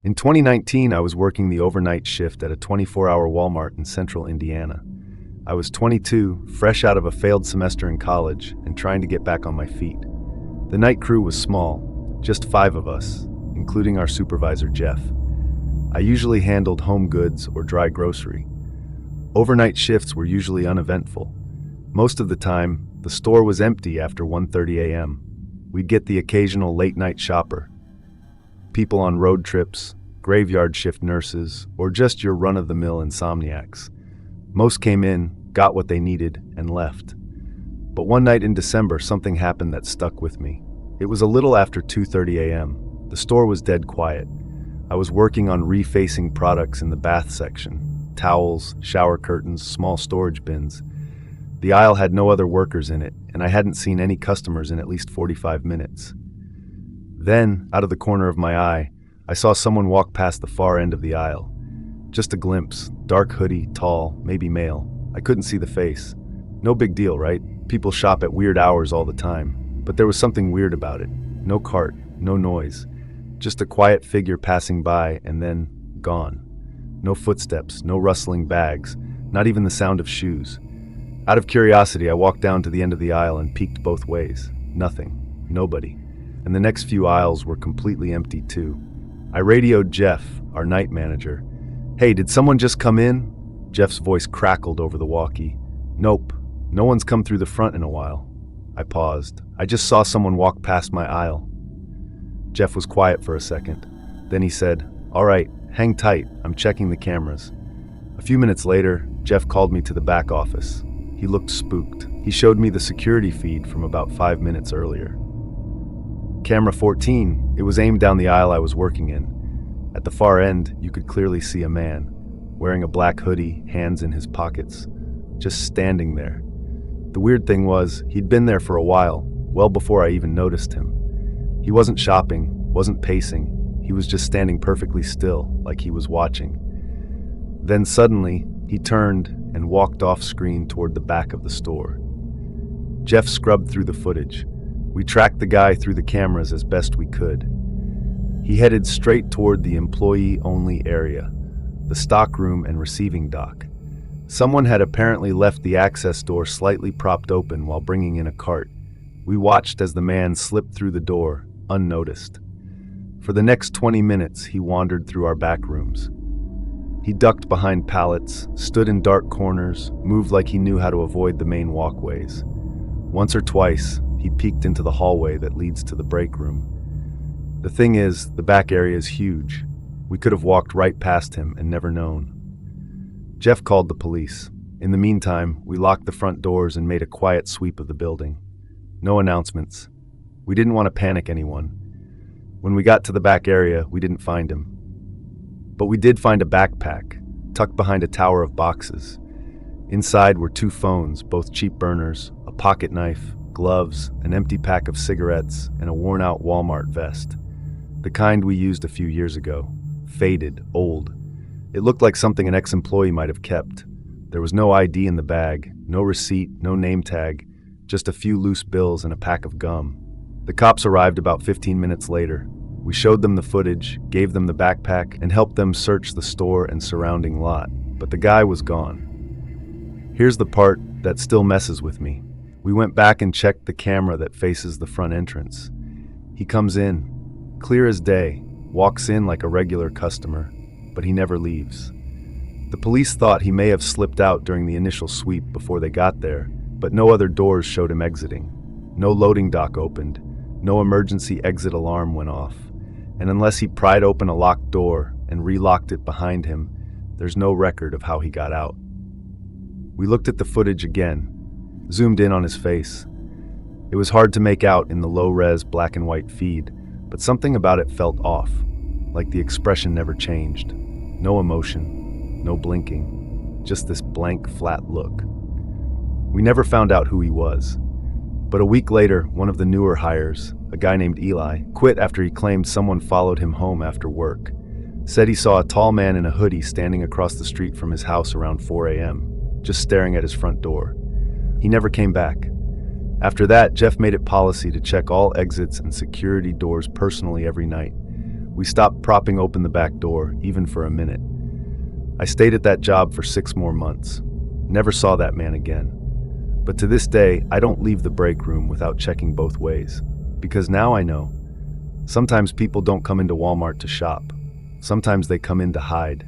In 2019, I was working the overnight shift at a 24-hour Walmart in central Indiana. I was 22, fresh out of a failed semester in college, and trying to get back on my feet. The night crew was small, just 5 of us, including our supervisor, Jeff. I usually handled home goods or dry grocery. Overnight shifts were usually uneventful. Most of the time, the store was empty after 1:30 a.m. We'd get the occasional late-night shopper. People on road trips, graveyard shift nurses, or just your run-of-the-mill insomniacs. Most came in, got what they needed, and left. But one night in December, something happened that stuck with me. It was a little after 2:30 a.m. The store was dead quiet. I was working on refacing products in the bath section. Towels, shower curtains, small storage bins. The aisle had no other workers in it, and I hadn't seen any customers in at least 45 minutes. Then, out of the corner of my eye, I saw someone walk past the far end of the aisle. Just a glimpse, dark hoodie, tall, maybe male. I couldn't see the face. No big deal, right? People shop at weird hours all the time. But there was something weird about it. No cart, no noise. Just a quiet figure passing by and then gone. No footsteps, no rustling bags, not even the sound of shoes. Out of curiosity, I walked down to the end of the aisle and peeked both ways. Nothing. Nobody. And the next few aisles were completely empty too. I radioed Jeff, our night manager. "Hey, did someone just come in?" Jeff's voice crackled over the walkie. "Nope. No one's come through the front in a while." I paused. "I just saw someone walk past my aisle." Jeff was quiet for a second. Then he said, "All right, hang tight. I'm checking the cameras." A few minutes later, Jeff called me to the back office. He looked spooked. He showed me the security feed from about 5 minutes earlier. Camera 14, it was aimed down the aisle I was working in. At the far end, you could clearly see a man, wearing a black hoodie, hands in his pockets, just standing there. The weird thing was, he'd been there for a while, well before I even noticed him. He wasn't shopping, wasn't pacing, he was just standing perfectly still, like he was watching. Then suddenly, he turned and walked off screen toward the back of the store. Jeff scrubbed through the footage. We tracked the guy through the cameras as best we could. He headed straight toward the employee-only area, the stockroom and receiving dock. Someone had apparently left the access door slightly propped open while bringing in a cart. We watched as the man slipped through the door, unnoticed. For the next 20 minutes, he wandered through our back rooms. He ducked behind pallets, stood in dark corners, moved like he knew how to avoid the main walkways. Once or twice, he peeked into the hallway that leads to the break room. The thing is, the back area is huge. We could have walked right past him and never known. Jeff called the police. In the meantime, we locked the front doors and made a quiet sweep of the building. No announcements. We didn't want to panic anyone. When we got to the back area, we didn't find him. But we did find a backpack, tucked behind a tower of boxes. Inside were 2 phones, both cheap burners, a pocket knife, gloves, an empty pack of cigarettes, and a worn-out Walmart vest. The kind we used a few years ago. Faded, old. It looked like something an ex-employee might have kept. There was no ID in the bag, no receipt, no name tag, just a few loose bills and a pack of gum. The cops arrived about 15 minutes later. We showed them the footage, gave them the backpack, and helped them search the store and surrounding lot. But the guy was gone. Here's the part that still messes with me. We went back and checked the camera that faces the front entrance. He comes in, clear as day, walks in like a regular customer, but he never leaves. The police thought he may have slipped out during the initial sweep before they got there, but no other doors showed him exiting. No loading dock opened, no emergency exit alarm went off, and unless he pried open a locked door and relocked it behind him, there's no record of how he got out. We looked at the footage again, zoomed in on his face. It was hard to make out in the low-res black and white feed, but something about it felt off, like the expression never changed. No emotion, no blinking, just this blank, flat look. We never found out who he was. But a week later, one of the newer hires, a guy named Eli, quit after he claimed someone followed him home after work. Said he saw a tall man in a hoodie standing across the street from his house around 4 a.m., just staring at his front door. He never came back. After that, Jeff made it policy to check all exits and security doors personally every night. We stopped propping open the back door, even for a minute. I stayed at that job for 6 more months. Never saw that man again. But to this day, I don't leave the break room without checking both ways. Because now I know. Sometimes people don't come into Walmart to shop. Sometimes they come in to hide.